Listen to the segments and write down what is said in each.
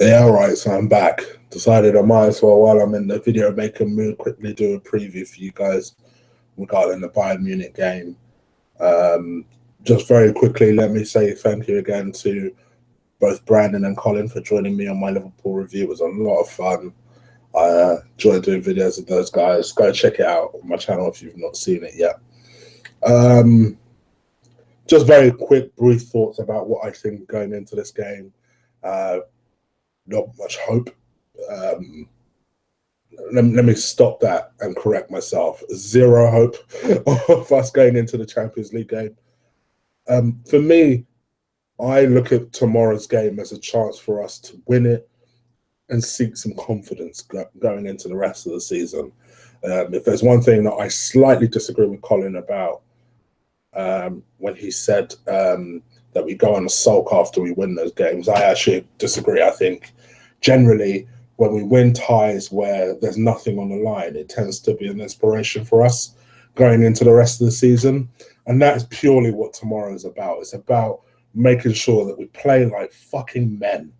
Yeah, all right, so I'm back. Decided I might as well, while I'm in the video making mood, quickly do a preview for you guys regarding the Bayern Munich game. Um, just very quickly, let me say thank you again to both Brandon and Colin for joining me on my Liverpool review. It was a lot of fun. I enjoyed doing videos with those guys. Go check it out on my channel if you've not seen it yet. Um, just very quick, brief thoughts about what I think going into this game. Uh, not much hope. Um, let me stop that and correct myself. Zero hope of us going into the Champions League game. For me, I look at tomorrow's game as a chance for us to win it and seek some confidence going into the rest of the season. If there's one thing that I slightly disagree with Colin about, when he said that we go on a sulk after we win those games, I actually disagree. I think generally when we win ties where there's nothing on the line, it tends to be an inspiration for us going into the rest of the season. And that is purely what tomorrow is about. It's about making sure that we play like fucking men,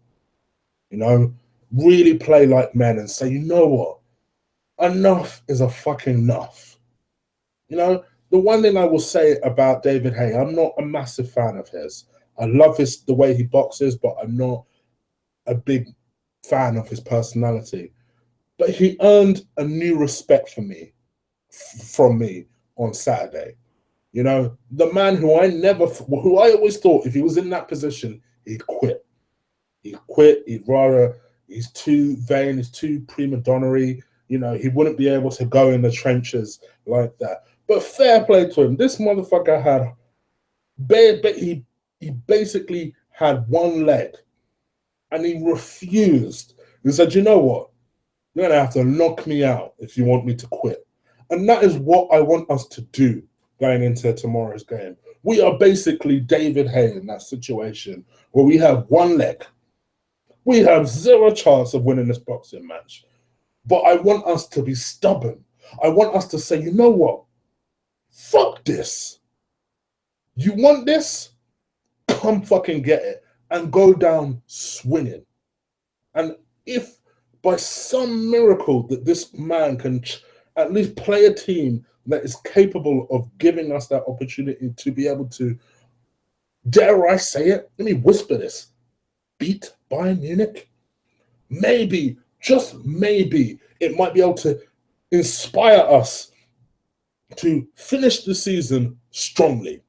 really play like men and say, you know what? Enough is a fucking enough. The one thing I will say about David Hay, I'm not a massive fan of his. I love the way he boxes, but I'm not a big fan of his personality. But he earned a new respect from me on Saturday. The man who I always thought if he was in that position, he'd quit. He'd quit. He's too vain, he's too prima donna-y. He wouldn't be able to go in the trenches like that. But fair play to him. This motherfucker he basically had one leg and he refused. He said, you know what? You're going to have to knock me out if you want me to quit. And that is what I want us to do going into tomorrow's game. We are basically David Hay in that situation where we have one leg. We have zero chance of winning this boxing match. But I want us to be stubborn. I want us to say, you know what? Fuck this. You want this? Come fucking get it. And go down swinging. And if by some miracle that this man can at least play a team that is capable of giving us that opportunity to be able to, dare I say it, let me whisper this, beat Bayern Munich, maybe, just maybe, it might be able to inspire us to finish the season strongly.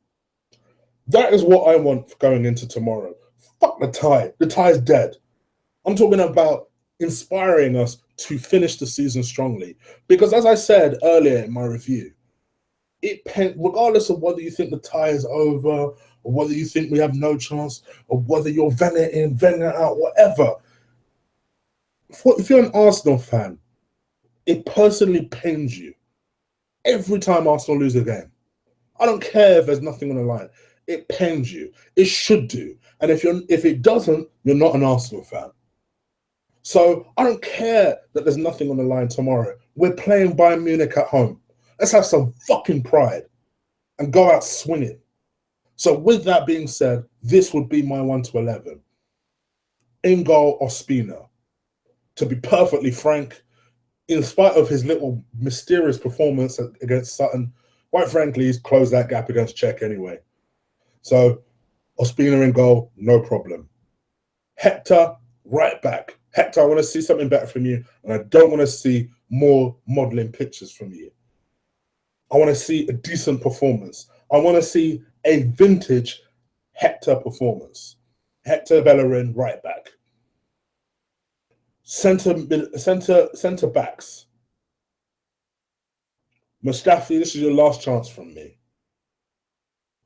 That is what I want going into tomorrow. Fuck the tie. The tie is dead. I'm talking about inspiring us to finish the season strongly. Because as I said earlier in my review, regardless of whether you think the tie is over, or whether you think we have no chance, or whether you're Wenger in, Wenger out, whatever. If you're an Arsenal fan, it personally pains you every time Arsenal lose a game. I don't care if there's nothing on the line. It pains you. It should do. And if it doesn't, you're not an Arsenal fan. So I don't care that there's nothing on the line tomorrow. We're playing Bayern Munich at home. Let's have some fucking pride and go out swinging. So with that being said, this would be my 1 to 11. In goal, Ospina. To be perfectly frank, in spite of his little mysterious performance against Sutton, quite frankly, he's closed that gap against Czech anyway. So Ospina in goal, no problem. Hector, right back. Hector, I want to see something better from you, and I don't want to see more modelling pictures from you. I want to see a decent performance. I want to see a vintage Hector performance. Hector Bellerin, right back. Centre backs. Mustafi, this is your last chance from me.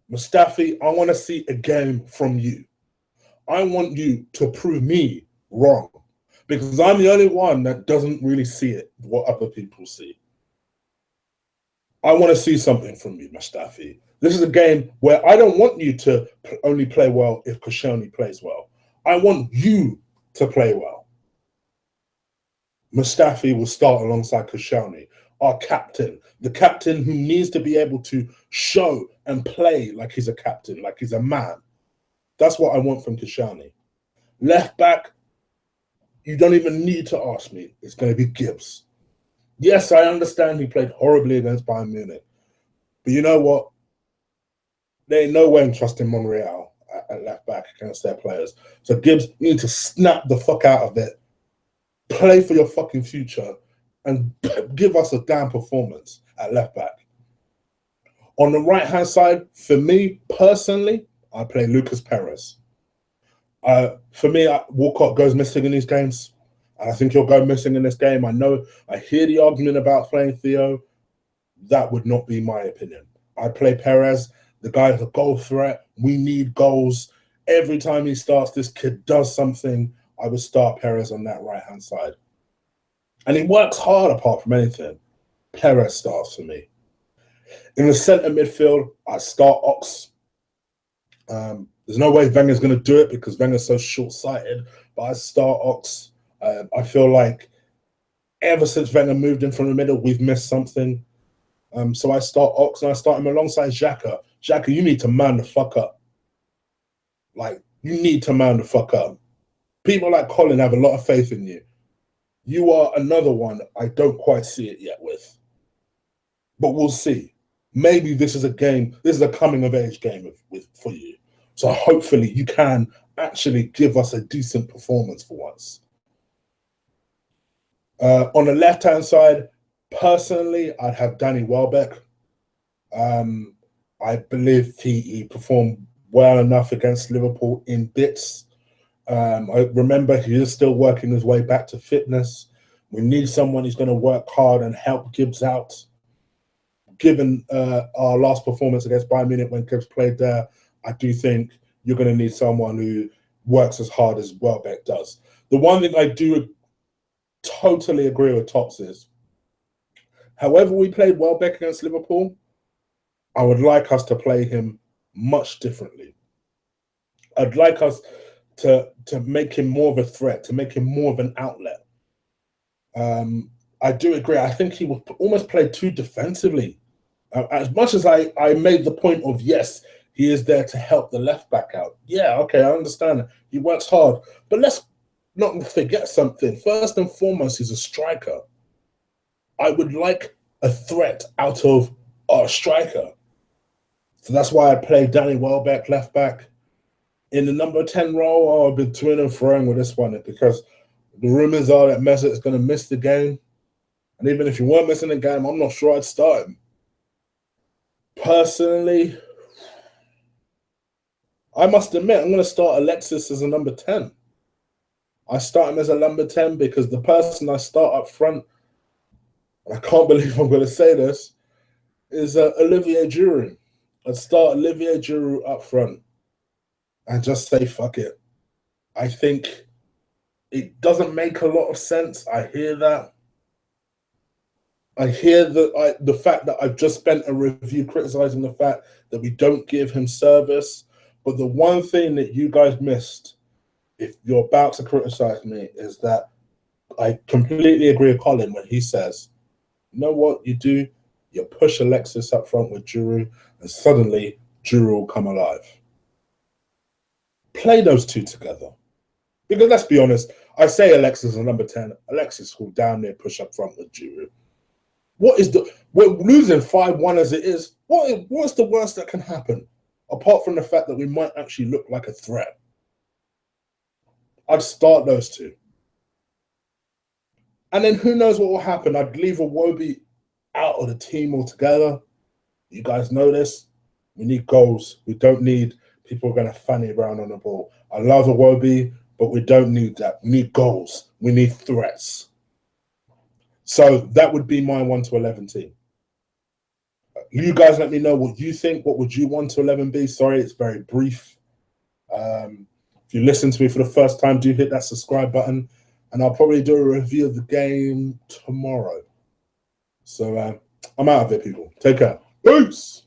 Mustafi, I want to see a game from you. I want you to prove me wrong, because I'm the only one that doesn't really see it, what other people see. I want to see something from you, Mustafi. This is a game where I don't want you to only play well if Koscielny plays well. I want you to play well. Mustafi will start alongside Koscielny, our captain, the captain who needs to be able to show and play like he's a captain, like he's a man. That's what I want from Koscielny. Left back, You don't even need to ask me. It's going to be Gibbs. Yes, I understand he played horribly against Bayern Munich. But you know what? There ain't no way I'm trusting Monreal at left back against their players. So Gibbs, you need to snap the fuck out of it. Play for your fucking future and give us a damn performance at left back. On the right-hand side, for me personally, I play Lucas Perez. For me, Walcott goes missing in these games. And I think he'll go missing in this game. I hear the argument about playing Theo. That would not be my opinion. I play Perez. The guy's a goal threat. We need goals. Every time he starts, this kid does something. I would start Perez on that right-hand side. And he works hard apart from anything. Perez starts for me. In the centre midfield, I start Ox. There's no way Wenger's going to do it because Wenger's so short-sighted, but I start Ox. I feel like ever since Wenger moved in from the middle, we've missed something. So I start Ox and I start him alongside Xhaka. Xhaka, you need to man the fuck up. Like, you need to man the fuck up. People like Colin have a lot of faith in you. You are another one I don't quite see it yet with. But we'll see. Maybe this is a game, this is a coming-of-age game for you. So hopefully you can actually give us a decent performance for once. On the left-hand side, personally, I'd have Danny Welbeck. I believe he performed well enough against Liverpool in bits. I remember he is still working his way back to fitness. We need someone who's going to work hard and help Gibbs out. Given our last performance against Bayern Munich when Gibbs played there, I do think you're going to need someone who works as hard as Welbeck does. The one thing I do totally agree with Tops is, however we played Welbeck against Liverpool, I would like us to play him much differently. I'd like us to make him more of a threat, to make him more of an outlet. I do agree. I think he almost played too defensively. As much as I made the point of, yes, he is there to help the left back out. Yeah, okay, I understand. He works hard. But let's not forget something. First and foremost, he's a striker. I would like a threat out of our striker. So that's why I play Danny Welbeck left back. In the number 10 role, I've been toing and throwing with this one because the rumors are that Mesut is going to miss the game. And even if he weren't missing the game, I'm not sure I'd start him. Personally, I must admit, I'm going to start Alexis as a number 10. I start him as a number 10 because the person I start up front, and I can't believe I'm going to say this, is Olivier Giroud. I'd start Olivier Giroud up front and just say, fuck it. I think it doesn't make a lot of sense. I hear that. I hear the fact that I've just spent a review criticizing the fact that we don't give him service. But the one thing that you guys missed, if you're about to criticize me, is that I completely agree with Colin when he says, you know what you do? You push Alexis up front with Giroud, and suddenly Giroud will come alive. Play those two together. Because let's be honest, I say Alexis is a number 10. Alexis will down there push up front with Giroud. We're losing 5-1 as it is. What's the worst that can happen? Apart from the fact that we might actually look like a threat. I'd start those two. And then who knows what will happen? I'd leave Iwobi out of the team altogether. You guys know this. We need goals. We don't need people going to fanny around on the ball. I love Iwobi, but we don't need that. We need goals. We need threats. So that would be my 1 to 11 team. You guys let me know what you think. What would you 1 to 11 be? Sorry, it's very brief. If you listen to me for the first time, do hit that subscribe button. And I'll probably do a review of the game tomorrow. So I'm out of it, people. Take care. Peace.